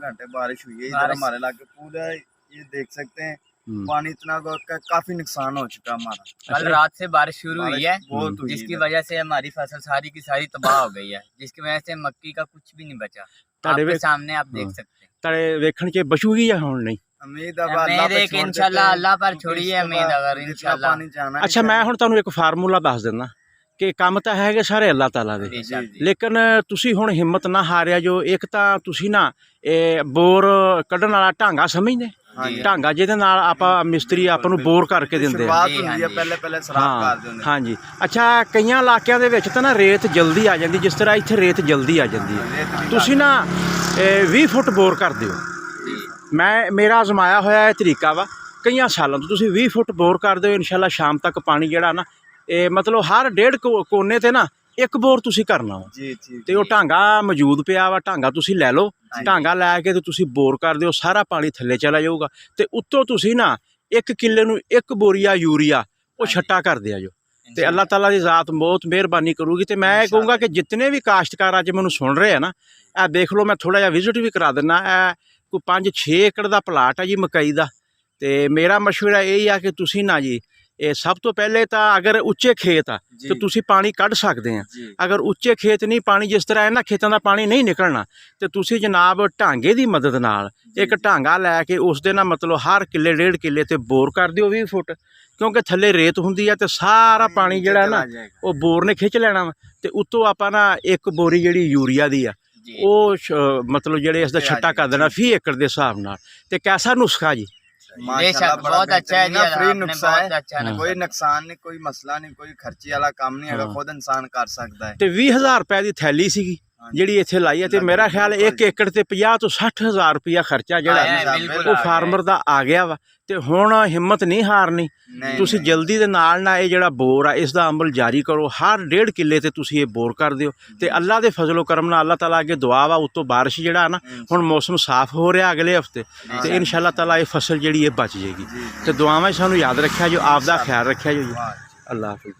घंटे बारिश हुई है इधर हमारे इलाके पूरा, ये देख सकते हैं पानी इतना काफी नुकसान हो चुका हमारा। कल रात से बारिश शुरू हुई है बहुत, जिसकी वजह से हमारी फसल सारी की सारी तबाह हो गई है, जिसकी वजह से मक्की का कुछ भी नहीं बचा। आपके सामने आप देख सकते हैं। तारे वेखण च बचूगी या हुण नहीं? उम्मीद है इंशाल्लाह अल्लाह पर छोड़िए उम्मीद, अगर इंशाल्लाह। अच्छा मैं हुण तुहानूं एक फार्मूला दस दिंदा कि काम ਤਾਂ ਹੈਗੇ ਸਾਰੇ ਅੱਲਾਹ ਤਾਲਾ ਦੇ, ਲੇਕਿਨ ਤੁਸੀਂ ਹੁਣ ਹਿੰਮਤ ਨਾ ਹਾਰਿਆ ਜੋ। ਇੱਕ ਤਾਂ ਤੁਸੀਂ ਨਾ ਇਹ ਬੋਰ ਕੱਢਣ ਵਾਲਾ ਢਾਂਗਾ ਸਮਝਦੇ, ਢਾਂਗਾ ਜਿਹਦੇ ਨਾਲ ਆਪਾਂ ਮਿਸਤਰੀ ਆਪਾਂ ਨੂੰ ਬੋਰ ਕਰਕੇ ਦਿੰਦੇ ਆ। ਹਾਂਜੀ ਅੱਛਾ, ਕਈਆਂ ਇਲਾਕਿਆਂ ਦੇ ਵਿੱਚ ਤਾਂ ਨਾ ਰੇਤ ਜਲਦੀ ਆ ਜਾਂਦੀ, ਜਿਸ ਤਰ੍ਹਾਂ ਇੱਥੇ ਰੇਤ ਜਲਦੀ ਆ ਜਾਂਦੀ ਹੈ। ਤੁਸੀਂ ਨਾ 20 ਫੁੱਟ ਬੋਰ ਕਰ ਦਿਓ। ਮੇਰਾ ਅਜ਼ਮਾਇਆ ਹੋਇਆ ਇਹ ਤਰੀਕਾ ਵਾ ਕਈਆਂ ਸਾਲਾਂ ਤੋਂ। ਤੁਸੀਂ 20 ਫੁੱਟ ਬੋਰ ਕਰ ਦਿਓ, ਇਨਸ਼ਾਅੱਲਾ ਸ਼ਾਮ ਤੱਕ ਪਾਣੀ ਜਿਹੜਾ ਨਾ ਇਹ ਮਤਲਬ ਹਰ 1.5 ਕੋਨੇ ਤੇ ਨਾ ਇੱਕ ਬੋਰ ਤੁਸੀਂ ਕਰਨਾ ਵਾ। ਤੇ ਉਹ ਢਾਂਗਾ ਮੌਜੂਦ ਪਿਆ ਵਾ, ਢਾਂਗਾ ਤੁਸੀਂ ਲੈ ਲਓ, ਢਾਂਗਾ ਲੈ ਕੇ ਤੇ ਤੁਸੀਂ ਬੋਰ ਕਰ ਦਿਓ, ਸਾਰਾ ਪਾਣੀ ਥੱਲੇ ਚਲਾ ਜਾਊਗਾ। ਤੇ ਉੱਤੋਂ ਤੁਸੀਂ ਨਾ 1 ਕਿੱਲੇ ਨੂੰ 1 ਬੋਰੀਆ ਯੂਰੀਆ ਉਹ ਛੱਟਾ ਕਰ ਦਿਆ ਜੋ। ਤੇ ਅੱਲਾਹ ਤਾਲਾ ਦੀ ਜ਼ਾਤ ਬਹੁਤ ਮਿਹਰਬਾਨੀ ਕਰੂਗੀ। ਤੇ ਮੈਂ ਇਹ ਕਹੂੰਗਾ ਕਿ ਜਿਤਨੇ ਵੀ ਕਾਸ਼ਤਕਾਰ ਅੱਜ ਮੈਨੂੰ ਸੁਣ ਰਹੇ ਆ ਨਾ, ਇਹ ਦੇਖ ਲਓ, ਮੈਂ ਥੋੜ੍ਹਾ ਜਿਹਾ ਵਿਜ਼ਿਟ ਵੀ ਕਰਾ ਦਿੰਦਾ। ਇਹ ਕੋਈ 5-6 ਏਕੜ ਦਾ ਪਲਾਟ ਆ ਜੀ ਮਕਈ ਦਾ। ਤੇ ਮੇਰਾ ਮਸ਼ਵਰਾ ਇਹ ਆ ਕਿ ਤੁਸੀਂ ਨਾ ਜੀ ਇਹ ਸਭ ਤੋਂ ਪਹਿਲੇ ਤਾਂ ਅਗਰ ਉੱਚੇ ਖੇਤ ਆ ਤਾਂ ਤੁਸੀਂ ਪਾਣੀ ਕੱਢ ਸਕਦੇ ਆ। ਅਗਰ ਉੱਚੇ ਖੇਤ ਨਹੀਂ, ਪਾਣੀ ਜਿਸ ਤਰ੍ਹਾਂ ਇਹਨਾਂ ਖੇਤਾਂ ਦਾ ਪਾਣੀ ਨਹੀਂ ਨਿਕਲਣਾ, ਤੇ ਤੁਸੀਂ ਜਨਾਬ ਢਾਂਗੇ ਦੀ ਮਦਦ ਨਾਲ ਇੱਕ ਢਾਂਗਾ ਲੈ ਕੇ ਉਸ ਦੇ ਨਾਲ ਮਤਲਬ ਹਰ ਕਿੱਲੇ 1.5 ਕਿੱਲੇ ਤੇ ਬੋਰ ਕਰ ਦਿਓ 20 ਫੁੱਟ, ਕਿਉਂਕਿ ਥੱਲੇ ਰੇਤ ਹੁੰਦੀ ਆ ਤੇ ਸਾਰਾ ਪਾਣੀ ਜਿਹੜਾ ਨਾ ਉਹ ਬੋਰ ਨੇ ਖਿੱਚ ਲੈਣਾ ਵਾ। ਤੇ ਉੱਤੋਂ ਆਪਾਂ ਨਾ 1 ਬੋਰੀ ਜਿਹੜੀ ਯੂਰੀਆ ਦੀ ਆ ਉਹ ਮਤਲਬ ਜਿਹੜੇ ਇਸ ਦਾ ਛੱਟਾ ਕਰ ਦੇਣਾ 20 ਏਕੜ ਦੇ ਹਿਸਾਬ ਨਾਲ। ਤੇ ਕੈਸਾ ਨੁਸਖਾ ਜੀ? माशाल्लाह बहुत अच्छा है, फ्री नुस्खा है, कोई नुकसान नहीं, कोई मसला नहीं, कोई खर्चे वाला काम नहीं है, खुद इंसान कर सकता है। ਤੇ 20000 ਰੁਪਏ ਦੀ ਥੈਲੀ ਸੀਗੀ ਜਿਹੜੀ ਇੱਥੇ ਲਾਈ ਹੈ। ਤੇ ਮੇਰਾ ਖਿਆਲ 1 ਏਕੜ ਤੇ 50 ਤੋਂ 60000 ਰੁਪਇਆ ਖਰਚਾ ਜਿਹੜਾ ਉਹ ਫਾਰਮਰ ਦਾ ਆ ਗਿਆ ਵਾ। ਤੇ ਹੁਣ ਹਿੰਮਤ ਨਹੀਂ ਹਾਰਨੀ, ਤੁਸੀਂ ਜਲਦੀ ਦੇ ਨਾਲ ਨਾ ਇਹ ਜਿਹੜਾ ਬੋਰ ਆ ਇਸ ਦਾ ਅਮਲ ਜਾਰੀ ਕਰੋ। ਹਰ 1.5 ਕਿੱਲੇ ਤੇ ਤੁਸੀਂ ਇਹ ਬੋਰ ਕਰ ਦਿਓ। ਤੇ ਅੱਲਾ ਦੇ ਫਜ਼ਲੋ ਕਰਮ ਨਾਲ ਅੱਲਾਹ ਤਾਲਾ ਅੱਗੇ ਦੁਆ ਵਾ, ਉੱਤੋਂ ਬਾਰਿਸ਼ ਜਿਹੜਾ ਨਾ ਹੁਣ ਮੌਸਮ ਸਾਫ਼ ਹੋ ਰਿਹਾ ਅਗਲੇ ਹਫਤੇ, ਤੇ ਇਨਸ਼ਾਅੱਲਾ ਤਾਲਾ ਇਹ ਫਸਲ ਜਿਹੜੀ ਇਹ ਬਚ ਜਾਏਗੀ। ਤੇ ਦੁਆਵਾਂ ਸਾਨੂੰ ਯਾਦ ਰੱਖਿਆ ਜੋ, ਆਪ ਦਾ ਖਿਆਲ ਰੱਖਿਆ ਜੋ ਜੀ। ਅੱਲਾਹ ਹਾਫਿਜ਼।